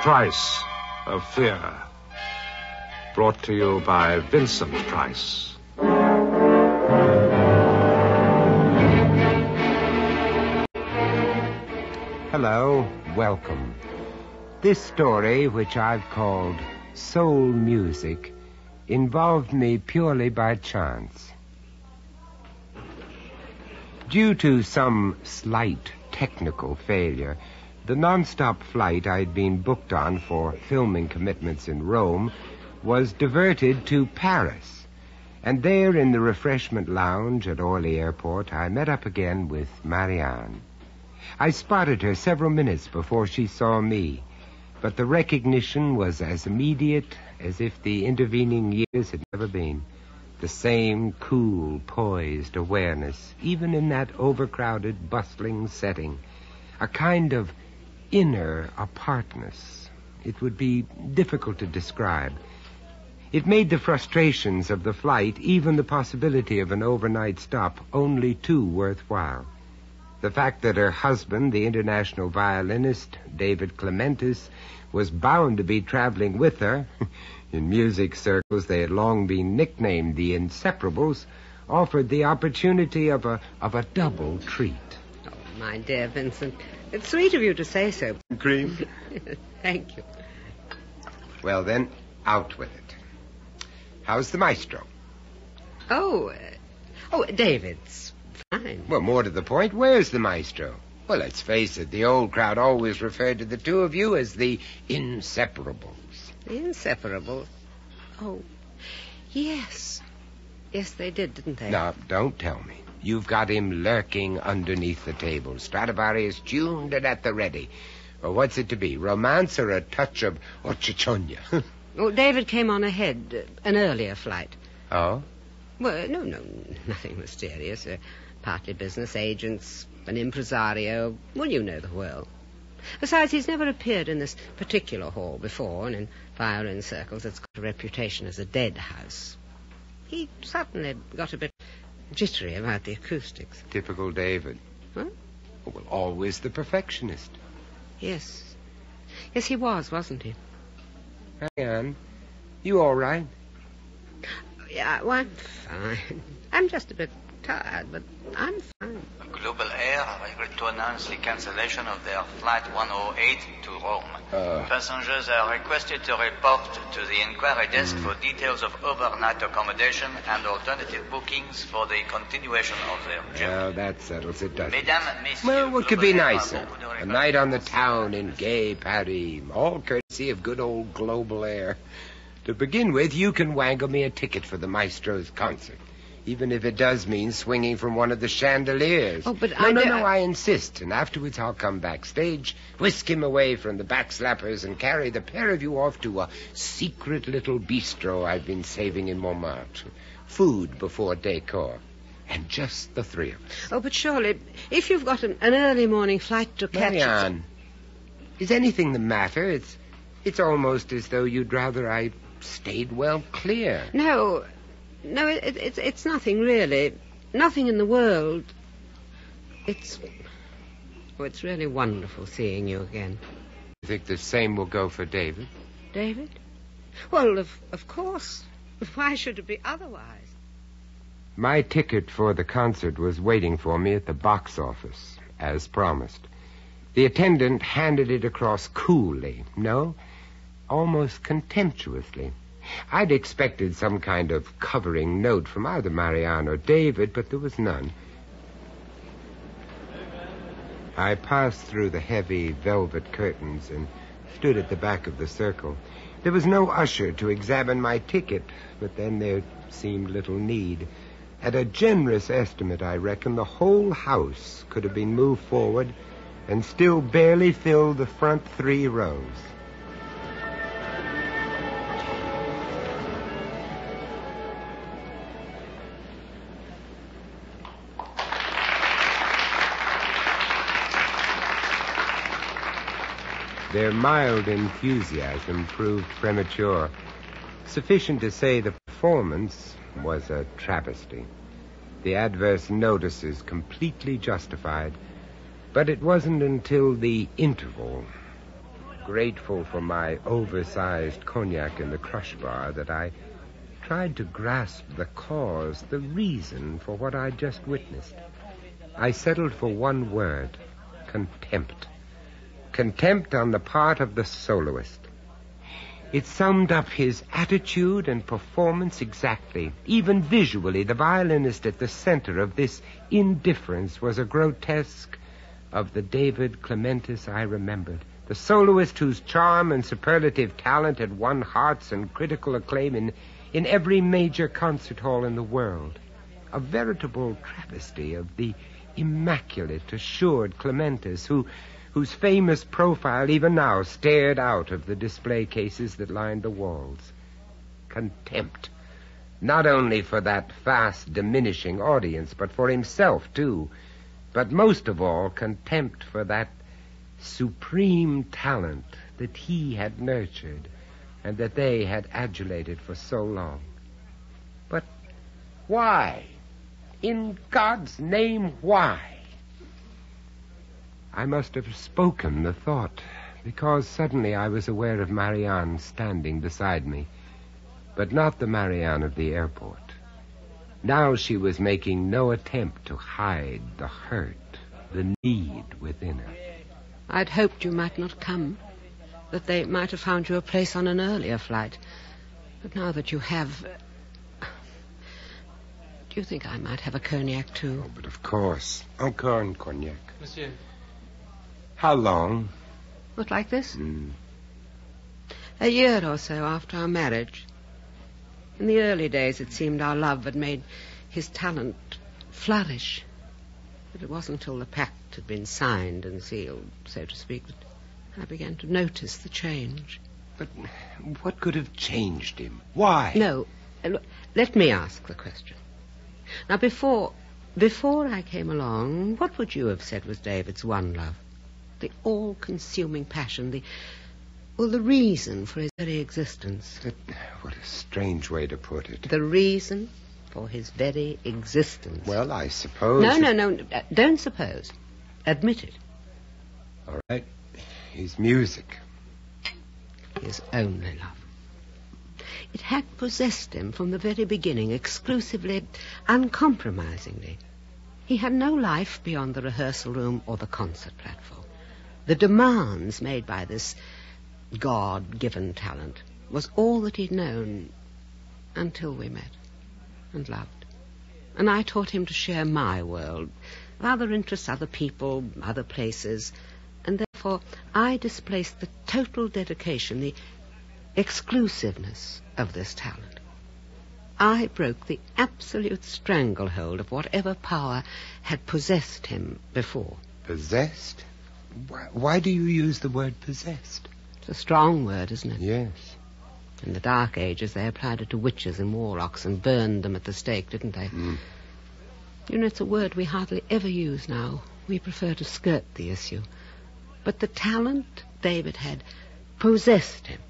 Price of Fear. Brought to you by Vincent Price. Hello, welcome. This story, which I've called Soul Music, involved me purely by chance. Due to some slight technical failure, the non-stop flight I'd been booked on for filming commitments in Rome was diverted to Paris. And there in the refreshment lounge at Orly Airport, I met up again with Marianne. I spotted her several minutes before she saw me, but the recognition was as immediate as if the intervening years had never been. The same cool, poised awareness, even in that overcrowded, bustling setting. A kind of inner apartness. It would be difficult to describe. It made the frustrations of the flight, even the possibility of an overnight stop, only too worthwhile. The fact that her husband, the international violinist, David Clementis, was bound to be traveling with her, in music circles they had long been nicknamed the Inseparables, offered the opportunity of a double treat. Oh, my dear Vincent, it's sweet of you to say so. Cream? Thank you. Well, then, out with it. How's the maestro? Oh, David's fine. Well, more to the point, where's the maestro? Well, let's face it, the old crowd always referred to the two of you as the Inseparables. The Inseparables? Oh, yes. Yes, they did, didn't they? No, don't tell me. You've got him lurking underneath the table. Stradivarius tuned and at the ready. Or what's it to be, romance or a touch of chichonia? Oh, David came on ahead, an earlier flight. Oh? Well, no, nothing mysterious. Partly business agents, an impresario. Well, you know the whirl. Besides, he's never appeared in this particular hall before, and in violin circles it's got a reputation as a dead house. He suddenly got a bit jittery about the acoustics. Typical David. Huh? Oh, well, always the perfectionist. Yes. Yes, he was, wasn't he? Marianne, you all right? Yeah, well, I'm fine. I'm just a bit tired, but I'm fine. Global Air regret to announce the cancellation of their Flight 108 to Rome. Passengers are requested to report to the inquiry desk for details of overnight accommodation and alternative bookings for the continuation of their journey. Well, that settles it, doesn't it? Mesdames, messieurs, Well, what could be Global Air nicer? a A night on the town in gay Paris, all courtesy of good old Global Air. To begin with, you can wangle me a ticket for the maestro's concert, even if it does mean swinging from one of the chandeliers. Oh, but No, I insist, and afterwards I'll come backstage, whisk him away from the backslappers, and carry the pair of you off to a secret little bistro I've been saving in Montmartre. Food before decor. And just the three of us. Oh, but surely, if you've got an early morning flight to catch... Marianne, is anything the matter? It's almost as though you'd rather I stayed well clear. No, it's nothing really. Nothing in the world. It's really wonderful seeing you again. You think the same will go for David? David? Well, of course. Why should it be otherwise? My ticket for the concert was waiting for me at the box office, as promised. The attendant handed it across coolly. No, almost contemptuously. I'd expected some kind of covering note from either Marianne or David, but there was none. I passed through the heavy velvet curtains and stood at the back of the circle. There was no usher to examine my ticket, but then there seemed little need. At a generous estimate, I reckon, the whole house could have been moved forward and still barely filled the front 3 rows. Their mild enthusiasm proved premature. Sufficient to say the performance was a travesty. The adverse notices completely justified. But it wasn't until the interval, grateful for my oversized cognac in the crush bar that I tried to grasp the cause, the reason for what I'd just witnessed. I settled for one word: contempt. Contempt on the part of the soloist. It summed up his attitude and performance exactly. Even visually, the violinist at the center of this indifference was a grotesque of the David Clementis I remembered. The soloist whose charm and superlative talent had won hearts and critical acclaim in every major concert hall in the world. A veritable travesty of the immaculate, assured Clementis, whose famous profile even now stared out of the display cases that lined the walls. Contempt. Not only for that fast diminishing audience, but for himself, too. But most of all, contempt for that supreme talent that he had nurtured and that they had adulated for so long. But why? In God's name, why? I must have spoken the thought, because suddenly I was aware of Marianne standing beside me, but not the Marianne of the airport. Now she was making no attempt to hide the hurt, the need within her. I'd hoped you might not come, that they might have found you a place on an earlier flight. But now that you have... Do you think I might have a cognac, too? Oh, but of course. Encore un cognac. Monsieur. How long? What, like this? A year or so after our marriage. In the early days, it seemed our love had made his talent flourish. But it wasn't until the pact had been signed and sealed, so to speak, that I began to notice the change. But what could have changed him? Why? No. Look, let me ask the question. Now, before I came along, what would you have said was David's one love? The all-consuming passion, the reason for his very existence. What a strange way to put it. The reason for his very existence. Well, I suppose... No, don't suppose. Admit it. All right. His music. His only love. It had possessed him from the very beginning, exclusively, uncompromisingly. He had no life beyond the rehearsal room or the concert platform. The demands made by this God-given talent was all that he'd known until we met and loved. And I taught him to share my world, other interests, other people, other places, and therefore I displaced the total dedication, the exclusiveness of this talent. I broke the absolute stranglehold of whatever power had possessed him before. Possessed? Why do you use the word possessed? It's a strong word, isn't it? Yes. In the Dark Ages, they applied it to witches and warlocks and burned them at the stake, didn't they? You know, it's a word we hardly ever use now. We prefer to skirt the issue. But the talent David had possessed him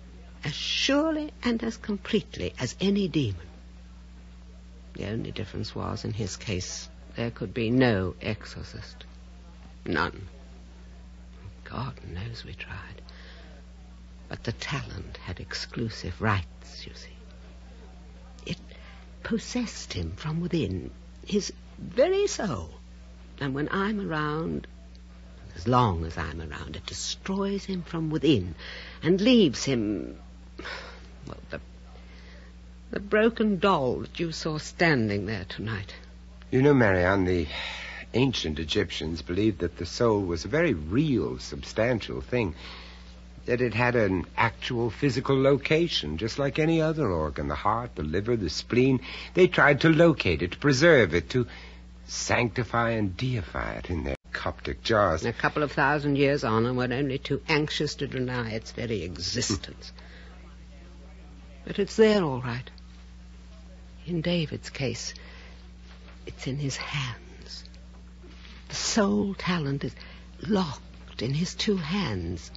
as surely and as completely as any demon. The only difference was, in his case, there could be no exorcist. None. God knows we tried. But the talent had exclusive rights, you see. It possessed him from within, his very soul. And when I'm around, as long as I'm around, it destroys him from within and leaves him, well, the broken doll that you saw standing there tonight. You know, Marianne, the ancient Egyptians believed that the soul was a very real, substantial thing, that it had an actual physical location, just like any other organ, the heart, the liver, the spleen. They tried to locate it, to preserve it, to sanctify and deify it in their Coptic jars. A couple of thousand years on, and we're only too anxious to deny its very existence. But it's there, all right. In David's case, it's in his hands. The soul talent is locked in his two hands,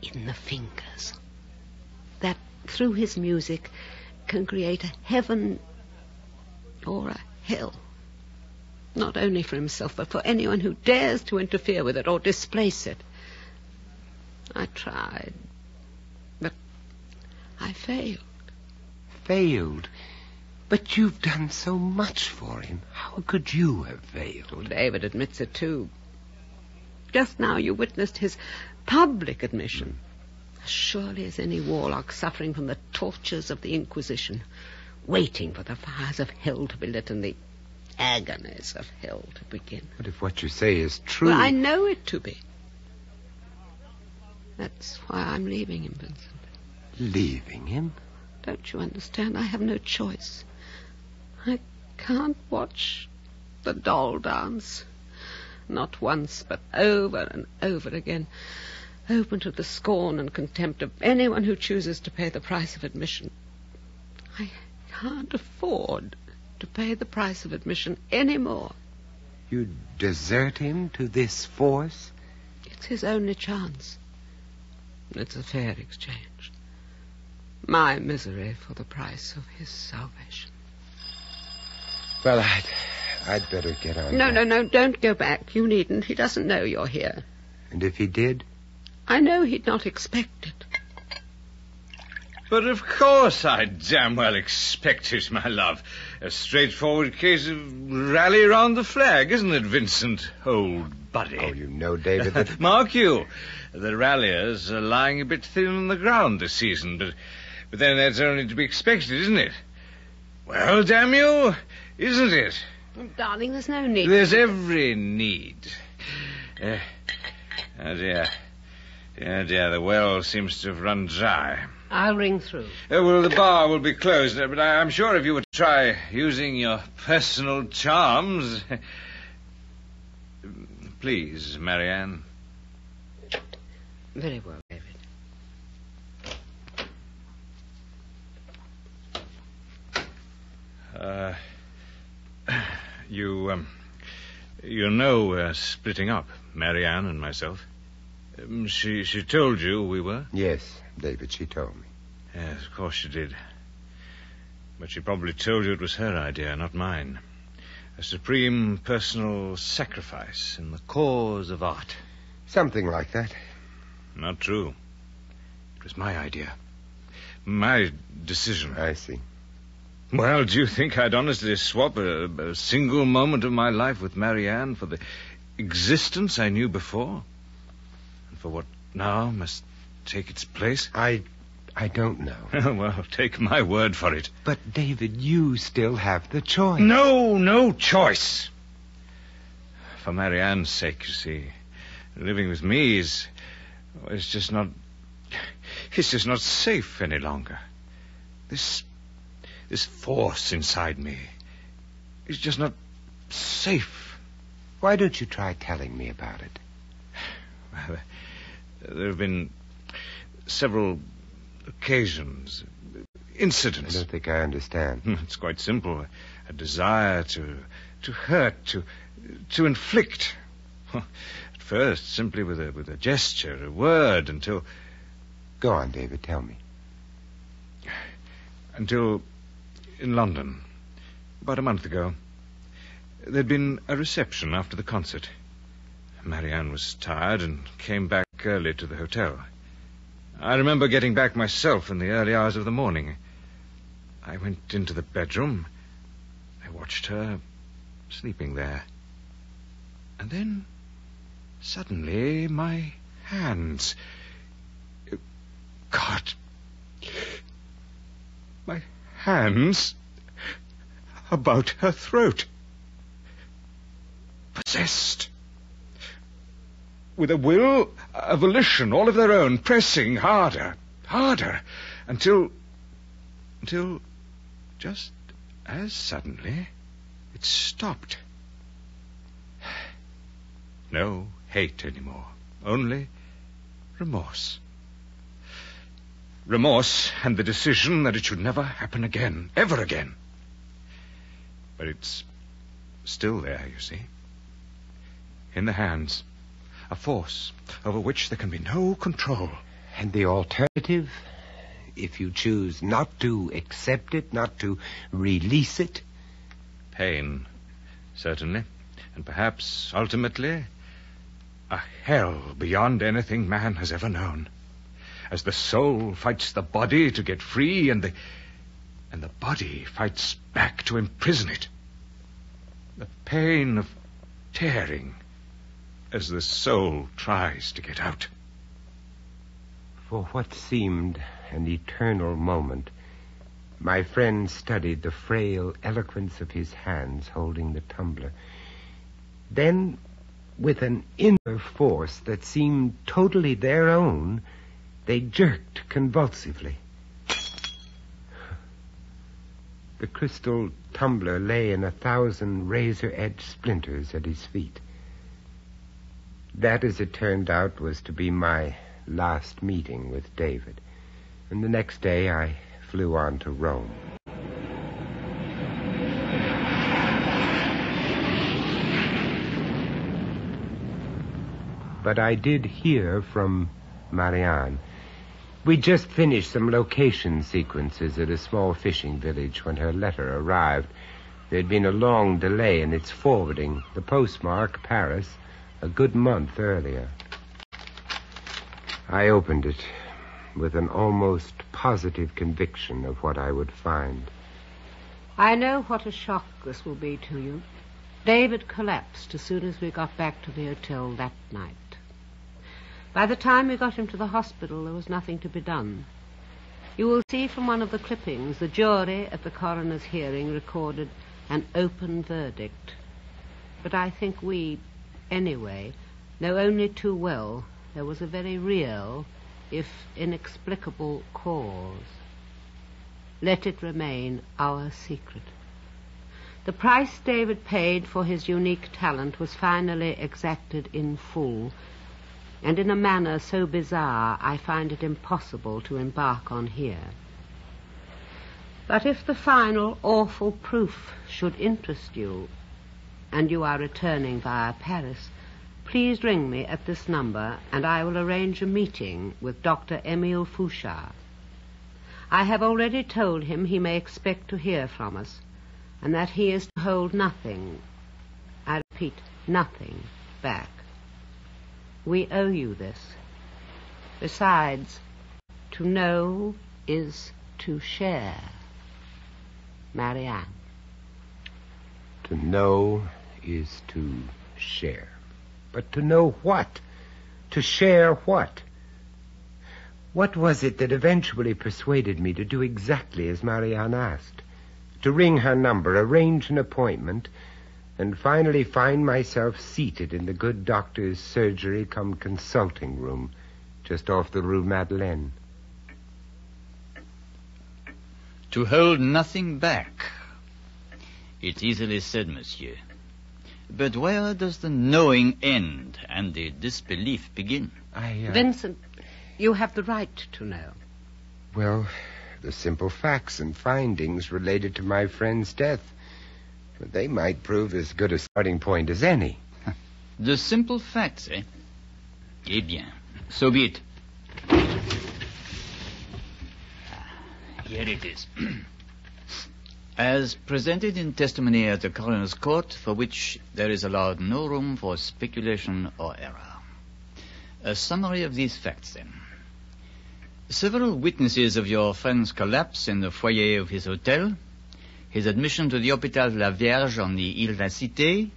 in the fingers, that through his music can create a heaven or a hell, not only for himself, but for anyone who dares to interfere with it or displace it. I tried, but I failed. Failed? But you've done so much for him. How could you have failed? Well, David admits it, too. Just now you witnessed his public admission. As surely as any warlock suffering from the tortures of the Inquisition, waiting for the fires of hell to be lit and the agonies of hell to begin. But if what you say is true... Well, I know it to be. That's why I'm leaving him, Vincent. Leaving him? Don't you understand? I have no choice. I can't watch the doll dance. Not once, but over and over again. Open to the scorn and contempt of anyone who chooses to pay the price of admission. I can't afford to pay the price of admission any more. You desert him to this force? It's his only chance. It's a fair exchange. My misery for the price of his salvation. Well, I'd better get on. No, don't go back. You needn't. He doesn't know you're here. And if he did? I know he'd not expect it. But of course I damn well expect it, my love. A straightforward case of rally round the flag, isn't it, Vincent, old buddy? Oh, you know, David, that... Mark you, the ralliers are lying a bit thin on the ground this season, but then that's only to be expected, isn't it? Well, damn you, isn't it? Oh, darling, there's no need. There's every need. Oh, dear. Oh, dear, the well seems to have run dry. I'll ring through. Well, the bar will be closed, but I'm sure if you would try using your personal charms... Please, Marianne. Very well, David. You know we're splitting up, Marianne and myself. She told you we were? Yes, David, she told me. Yes, of course she did. But she probably told you it was her idea, not mine. A supreme personal sacrifice in the cause of art. Something like that. Not true. It was my idea. My decision. I see. Well, do you think I'd honestly swap a single moment of my life with Marianne for the existence I knew before? And for what now must take its place? I don't know. Well, take my word for it. But, David, you still have the choice. No choice. For Marianne's sake, you see. Living with me is just not safe any longer. This force inside me is just not safe. Why don't you try telling me about it? Well, there have been several occasions, incidents. I don't think I understand. It's quite simple. A desire to hurt, to inflict. At first, simply with a gesture, a word, until... Go on, David, tell me. Until in London, about a month ago, there'd been a reception after the concert. Marianne was tired and came back early to the hotel. I remember getting back myself in the early hours of the morning. I went into the bedroom. I watched her sleeping there. And then, suddenly, my hands... God... My hands about her throat. Possessed. With a will, a volition, all of their own, pressing harder, until just as suddenly it stopped. No hate anymore, only remorse. Remorse and the decision that it should never happen again, ever again. But it's still there, you see. In the hands. A force over which there can be no control. And the alternative? If you choose not to accept it, not to release it? Pain, certainly. And perhaps, ultimately, a hell beyond anything man has ever known. As the soul fights the body to get free, and the body fights back to imprison it. The pain of tearing as the soul tries to get out. For what seemed an eternal moment, my friend studied the frail eloquence of his hands holding the tumbler. Then, with an inner force that seemed totally their own, they jerked convulsively. The crystal tumbler lay in 1,000 razor-edged splinters at his feet. That, as it turned out, was to be my last meeting with David. And the next day I flew on to Rome. But I did hear from Marianne. We'd just finished some location sequences at a small fishing village when her letter arrived. There'd been a long delay in its forwarding. The postmark, Paris, a good month earlier. I opened it with an almost positive conviction of what I would find. I know what a shock this will be to you. David collapsed as soon as we got back to the hotel that night. By the time we got him to the hospital, there was nothing to be done. You will see from one of the clippings, the jury at the coroner's hearing recorded an open verdict. But I think we, anyway, know only too well there was a very real, if inexplicable, cause. Let it remain our secret. The price David paid for his unique talent was finally exacted in full, and in a manner so bizarre I find it impossible to embark on here. But if the final awful proof should interest you, and you are returning via Paris, please ring me at this number, and I will arrange a meeting with Dr. Émile Fouchard. I have already told him he may expect to hear from us, and that he is to hold nothing, I repeat, nothing, back. We owe you this. Besides, to know is to share. Marianne. To know is to share. But to know what? To share what? What was it that eventually persuaded me to do exactly as Marianne asked? To ring her number, arrange an appointment, and finally find myself seated in the good doctor's surgery-cum-consulting room just off the Rue Madeleine. To hold nothing back. It's easily said, monsieur. But where does the knowing end and the disbelief begin? Vincent, you have the right to know. Well, the simple facts and findings related to my friend's death. But they might prove as good a starting point as any. The simple facts, eh? Eh bien, so be it. Here it is. As presented in testimony at the coroner's court, for which there is allowed no room for speculation or error. A summary of these facts, then. Several witnesses of your friend's collapse in the foyer of his hotel, his admission to the Hôpital de la Vierge on the Ile de la Cité,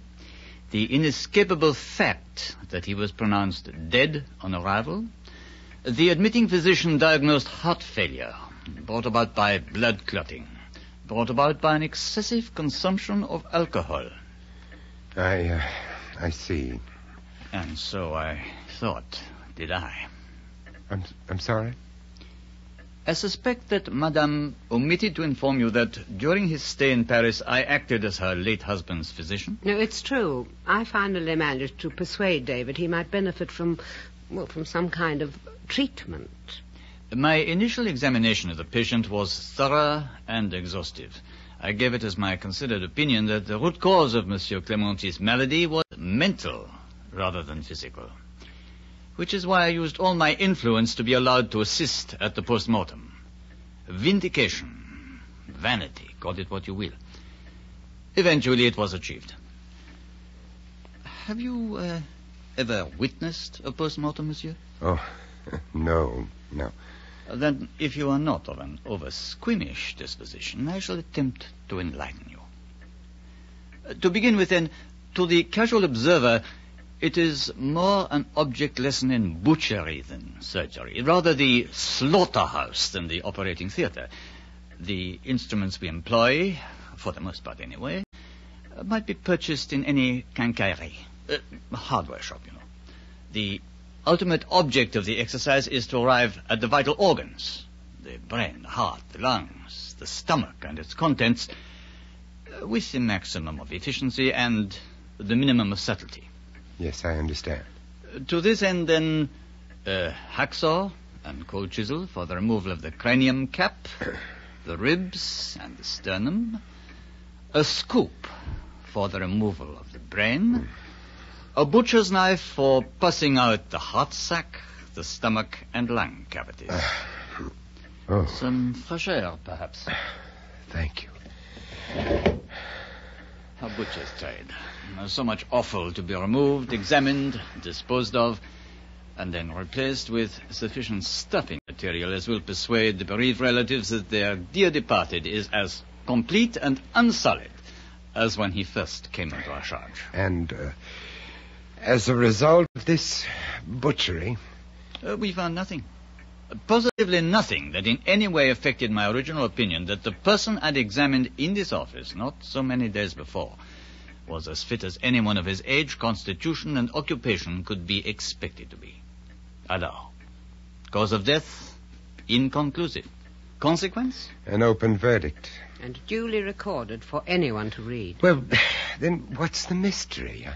the inescapable fact that he was pronounced dead on arrival, the admitting physician diagnosed heart failure, brought about by blood clotting, brought about by an excessive consumption of alcohol. I see. And so I thought, did I? I'm sorry? I suspect that Madame omitted to inform you that during his stay in Paris, I acted as her late husband's physician. No, it's true. I finally managed to persuade David he might benefit from some kind of treatment. My initial examination of the patient was thorough and exhaustive. I gave it as my considered opinion that the root cause of Monsieur Clementi's malady was mental rather than physical, which is why I used all my influence to be allowed to assist at the post-mortem. Vindication, vanity, call it what you will. Eventually it was achieved. Have you ever witnessed a post-mortem, monsieur? Oh, no. Then, if you are not of an over-squeamish disposition, I shall attempt to enlighten you. To begin with, then, to the casual observer, it is more an object lesson in butchery than surgery, rather the slaughterhouse than the operating theatre. The instruments we employ, for the most part anyway, might be purchased in any quincaillerie, hardware shop, you know. The ultimate object of the exercise is to arrive at the vital organs, the brain, the heart, the lungs, the stomach and its contents, with the maximum of efficiency and the minimum of subtlety. Yes, I understand. To this end, then, hacksaw and cold chisel for the removal of the cranium cap, the ribs and the sternum, a scoop for the removal of the brain, a butcher's knife for pussing out the heart sac, the stomach and lung cavities. Some fresh air, perhaps. Thank you. A butcher's trade. So much offal to be removed, examined, disposed of, and then replaced with sufficient stuffing material as will persuade the bereaved relatives that their dear departed is as complete and unsullied as when he first came into our charge. And, as a result of this butchery... We found nothing. Positively nothing that in any way affected my original opinion that the person I'd examined in this office not so many days before was as fit as anyone of his age, constitution, and occupation could be expected to be. Alors, cause of death, inconclusive. Consequence? An open verdict. And duly recorded for anyone to read. Well, then what's the mystery?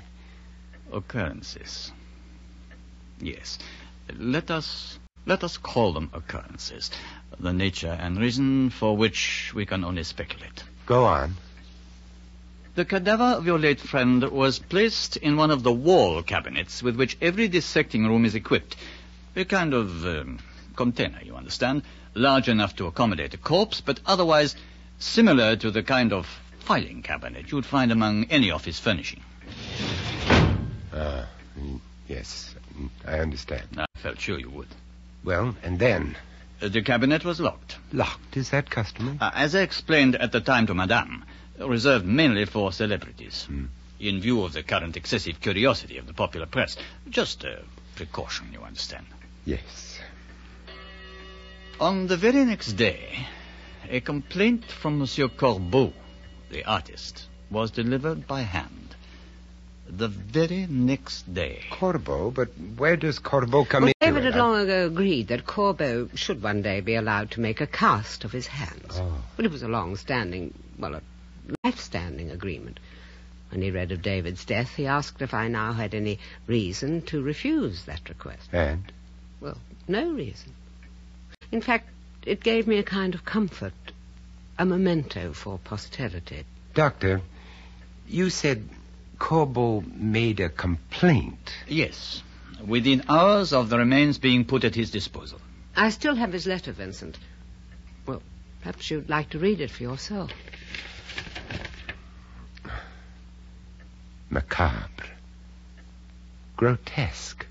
Occurrences. Yes. Let us call them occurrences. The nature and reason for which we can only speculate. Go on. The cadaver of your late friend was placed in one of the wall cabinets with which every dissecting room is equipped. A kind of container, you understand, large enough to accommodate a corpse, but otherwise similar to the kind of filing cabinet you'd find among any office furnishing. Yes, I understand. I felt sure you would. Well, and then? The cabinet was locked. Locked? Is that customary? As I explained at the time to Madame, reserved mainly for celebrities. In view of the current excessive curiosity of the popular press. Just a precaution, you understand. Yes. On the very next day, a complaint from Monsieur Courtauld, the artist, was delivered by hand. The very next day. Courtauld? But where does Courtauld come in? David had long ago agreed that Courtauld should one day be allowed to make a cast of his hands. Oh. But it was a long-standing, a life-standing agreement. When he read of David's death, he asked if I now had any reason to refuse that request. And? Well, no reason. In fact, it gave me a kind of comfort, a memento for posterity. Doctor, you said Courtauld made a complaint. Yes, within hours of the remains being put at his disposal. I still have his letter, Vincent. Well, perhaps you'd like to read it for yourself. Macabre. Grotesque.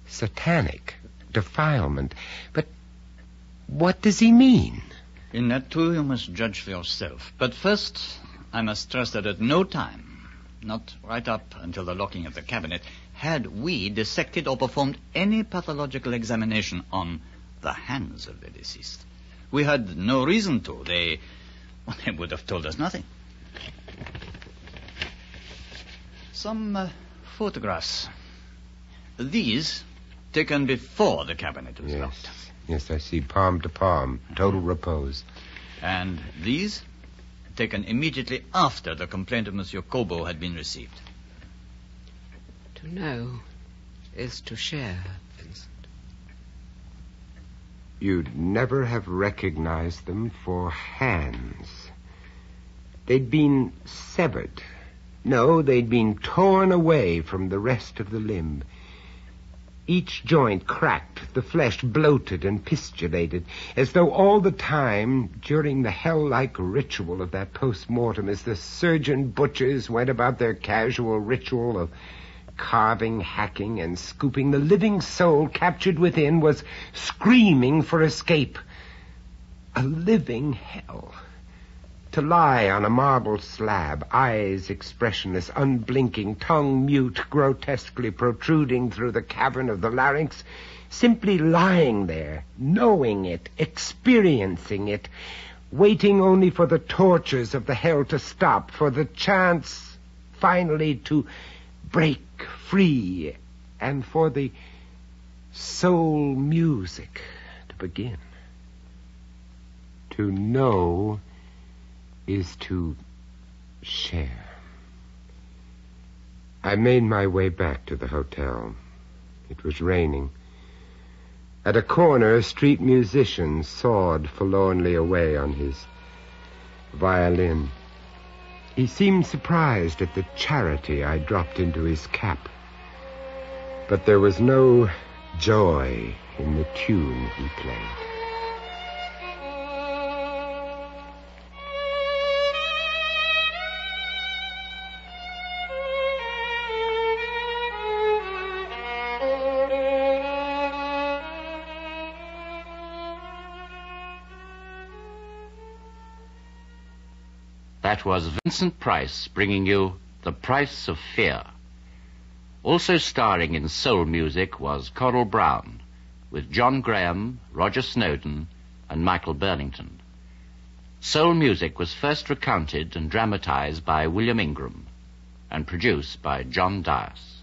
Satanic. Defilement. But what does he mean? In that, too, you must judge for yourself. But first, I must stress that at no time, not right up until the locking of the cabinet, had we dissected or performed any pathological examination on the hands of the deceased. We had no reason to. They would have told us nothing. Some photographs. These taken before the cabinet was locked. Yes, I see palm to palm, total repose. And these taken immediately after the complaint of Monsieur Courtauld had been received. To know is to share, Vincent. You'd never have recognized them for hands. They'd been severed. No, they'd been torn away from the rest of the limb. Each joint cracked, the flesh bloated and pistulated, as though all the time, during the hell-like ritual of that post-mortem, as the surgeon butchers went about their casual ritual of carving, hacking, and scooping, the living soul captured within was screaming for escape. A living hell. To lie on a marble slab, eyes expressionless, unblinking, tongue mute, grotesquely protruding through the cavern of the larynx, simply lying there, knowing it, experiencing it, waiting only for the tortures of the hell to stop, for the chance finally to break free, and for the soul music to begin. To know is to share. I made my way back to the hotel. It was raining. At a corner, a street musician sawed forlornly away on his violin. He seemed surprised at the charity I dropped into his cap. But there was no joy in the tune he played. That was Vincent Price bringing you The Price of Fear. Also starring in soul music was Coral Brown, with John Graham, Roger Snowden, and Michael Burnington. Soul music was first recounted and dramatized by William Ingram and produced by John Dias.